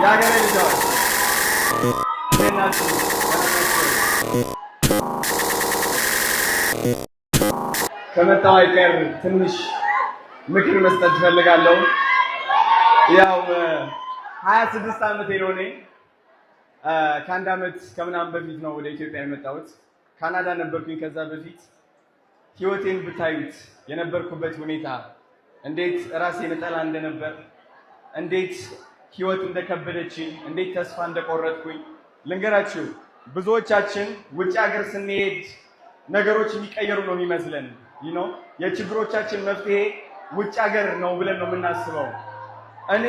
የሀገሬ ልጆች ናችሁ። ከመጣሁ አይቀር ትንሽ ምክር መስጠት እፈልጋለሁ። ያው 26 ዓመቴ ነው እኔ። ከአንድ ዓመት ከምናምን በፊት ነው ወደ ኢትዮጵያ የመጣሁት። ካናዳ ነበርኩኝ ከዛ በፊት። ህይወቴን ብታዩት የነበርኩበት ሁኔታ እንዴት ራሴን እጠላ እንደነበር፣ እንዴት ህይወት እንደከበደችኝ፣ እንዴት ተስፋ እንደቆረጥኩኝ ልንገራችሁ። ብዙዎቻችን ውጭ ሀገር ስንሄድ ነገሮች የሚቀየሩ ነው የሚመስለን። የችግሮቻችን መፍትሄ ውጭ ሀገር ነው ብለን ነው የምናስበው። እኔ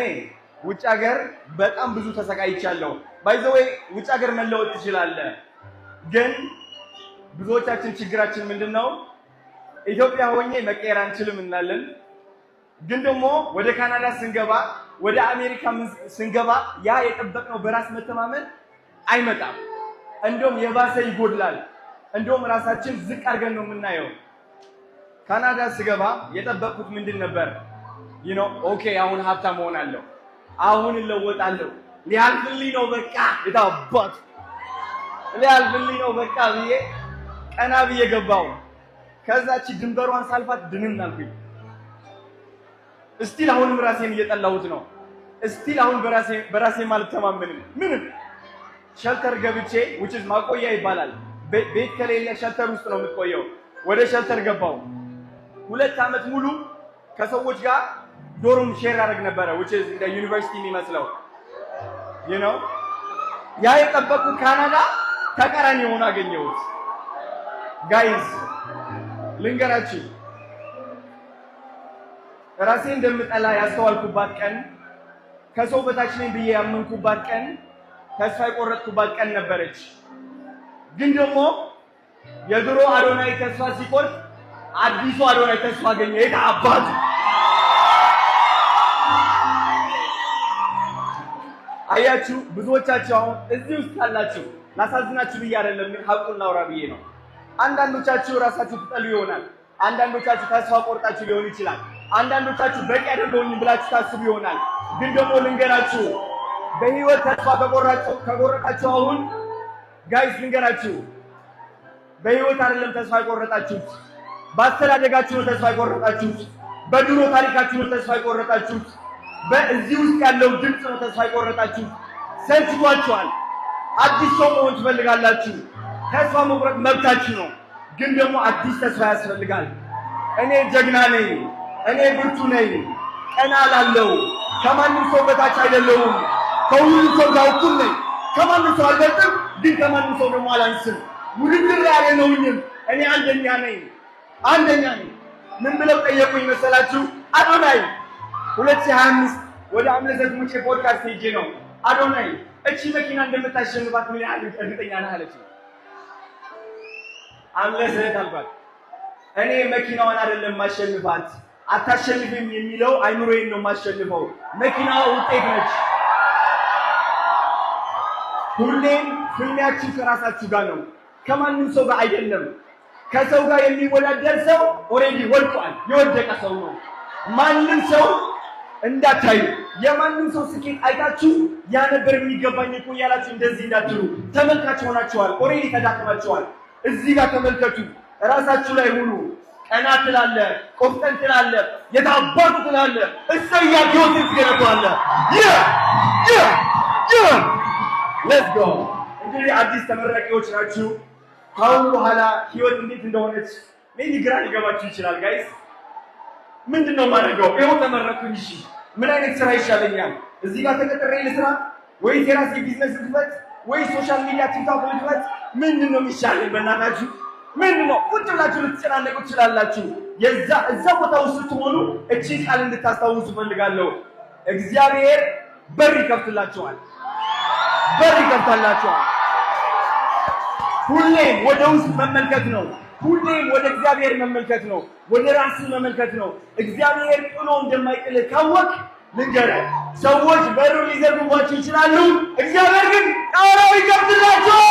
ውጭ ሀገር በጣም ብዙ ተሰቃይቻለሁ። ባይ ዘ ዌይ ውጭ ሀገር መለወጥ ትችላለህ፣ ግን ብዙዎቻችን ችግራችን ምንድነው? ኢትዮጵያ ሆኜ መቀየር አንችልም እንላለን። ግን ደግሞ ወደ ካናዳ ስንገባ፣ ወደ አሜሪካ ስንገባ ያ የጠበቅነው በራስ መተማመን አይመጣም። እንደውም የባሰ ይጎድላል። እንደውም ራሳችን ዝቅ አድርገን ነው የምናየው። ካናዳ ስገባ የጠበቅኩት ምንድን ነበር? ኦኬ አሁን ሀብታም እሆናለሁ፣ አሁን እለወጣለሁ፣ ሊያልፍልኝ ነው በቃ የታባት ሊያልፍልኝ ነው በቃ ብዬ ቀና ብዬ ገባው። ከዛች ድንበሯን ሳልፋት ድንን አልኩኝ። እስቲል አሁንም ራሴን እየጠላሁት ነው። እስቲል አሁን በራሴ አልተማመንም። ምንም ሸልተር ገብቼ which is ማቆያ ይባላል። ቤት ከሌለ ሸልተር ውስጥ ነው የምትቆየው። ወደ ሸልተር ገባው። 2 ዓመት ሙሉ ከሰዎች ጋር ዶርም ሼር አደረግ ነበረ which is እንደ ዩኒቨርሲቲ የሚመስለው ያ የጠበቁት ካናዳ ተቃራኒ ሆኖ አገኘሁት። ጋይስ ልንገራችሁ፣ ራሴ እንደምጠላ ያስተዋልኩባት ቀን፣ ከሰው በታች ነኝ ብዬ ያመንኩባት ቀን፣ ተስፋ የቆረጥኩባት ቀን ነበረች። ግን ደግሞ የድሮ አዶናይ ተስፋ ሲቆርጥ አዲሱ አዶናይ ተስፋ አገኘ። አባት አያችሁ፣ ብዙዎቻችሁ አሁን እዚህ ውስጥ ካላችሁ ላሳዝናችሁ ብዬ አይደለም፣ ሀቁን ላውራ ብዬ ነው። አንዳንዶቻችሁ ራሳችሁ ትጠሉ ይሆናል። አንዳንዶቻችሁ ተስፋ ቆርጣችሁ ሊሆን ይችላል። አንዳንዶቻችሁ በቂ አይደለሁኝም ብላችሁ ታስቡ ይሆናል። ግን ደግሞ ልንገራችሁ፣ በህይወት ተስፋ ከቆረጣችሁ አሁን ጋይስ ልንገራችሁ፣ በህይወት አይደለም ተስፋ የቆረጣችሁት፣ በአስተዳደጋችሁ ነው ተስፋ የቆረጣችሁት፣ በድሮ ታሪካችሁ ነው ተስፋ የቆረጣችሁት፣ በእዚህ ውስጥ ያለው ድምፅ ነው ተስፋ የቆረጣችሁት። ሰልችቷችኋል። አዲስ ሰው መሆን ትፈልጋላችሁ። ተስፋ መቁረጥ መብታችሁ ነው። ግን ደግሞ አዲስ ተስፋ ያስፈልጋል። እኔ ጀግና ነኝ፣ እኔ ብርቱ ነኝ፣ ቀና ላለው ከማንም ሰው በታች አይደለሁም፣ ከሁሉም ሰው ጋር እኩል ነኝ። ከማንም ሰው አልበልጥም፣ ግን ከማንም ሰው ደግሞ አላንስም። ውድድር ላይ አልነውኝም። እኔ አንደኛ ነኝ። ምን ብለው ጠየቁኝ መሰላችሁ? አዶናይ 2025 ወደ አምለሰት ሙጬ ፖድካስት ሄጄ ነው አዶናይ እቺ መኪና እንደምታሸንፋት ምን ያህል እርግጠኛ ነህ አለች። አምለሰት አልባት እኔ መኪናዋን አይደለም ማሸንፋት፣ አታሸንፍም የሚለው አይምሮዬን ነው ማሸንፈው። መኪናዋ ውጤት ነች። ሁሌም ፍልሚያችሁ ከራሳችሁ ጋር ነው፣ ከማንም ሰው ጋር አይደለም። ከሰው ጋር የሚወዳደር ሰው ኦሬዲ ወድቋል፣ የወደቀ ሰው ነው። ማንም ሰው እንዳታዩ፣ የማንም ሰው ስኬት አይታችሁ ያ ነበር የሚገባኝ እኮ ያላችሁ እንደዚህ እንዳትሉ። ተመልካች ሆናችኋል፣ ኦሬዲ ተዳክማችኋል። እዚህ ጋር ተመልከቱ፣ ራሳችሁ ላይ ሁኑ። ቀና ትላለ፣ ቆፍጠን ትላለ፣ የታባቱ ትላለ፣ እሰያ ጆቲስ ገረቷለ። ሌትስ ጎ። እንግዲህ አዲስ ተመራቂዎች ናችሁ። ካሁን በኋላ ህይወት እንዴት እንደሆነች ሜቢ ግራ ሊገባችሁ ይችላል። ጋይስ ምንድነው ማድረገው? ይኸው ተመረኩኝ። እሺ ምን አይነት ስራ ይሻለኛል? እዚህ ጋር ተቀጥሬ ልስራ ወይስ የራሴ ቢዝነስ ልክፈት ወይስ ሶሻል ሚዲያ ቲክቶክ ልክፈት? ምንድነው የሚሻለኝ? በእናታችሁ ምንድነው? ቁጭ ብላችሁ ልትጨናነቁ ትችላላችሁ። እዛ ቦታ ውስጥ ስትሆኑ እቺ ቃል እንድታስታውሱ ፈልጋለሁ። እግዚአብሔር በር ይከፍትላችኋል፣ በር ይከፍታላችኋል። ሁሌም ወደ ውስጥ መመልከት ነው። ሁሌም ወደ እግዚአብሔር መመልከት ነው። ወደ ራስህ መመልከት ነው። እግዚአብሔር ጥሎ እንደማይጥልህ ካወቅ ልንገርህ፣ ሰዎች በሩ ሊዘጉባችሁ ይችላሉ፣ እግዚአብሔር ግን ጣራው ይከፍትላችኋል።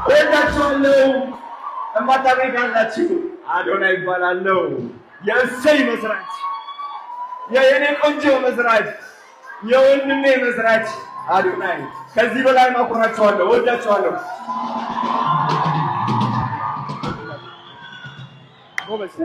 ወዳችኋለሁ። እማታውቁኝ ካላችሁ አዶናይ ይባላለሁ፣ የእሰይ መስራች የኔ ቆንጆ መስራች የወንድሜ መስራች አዶናይ ከዚህ በላይ ማኮራቸዋለሁ፣ ወዳቸዋለሁ። ጎበዝ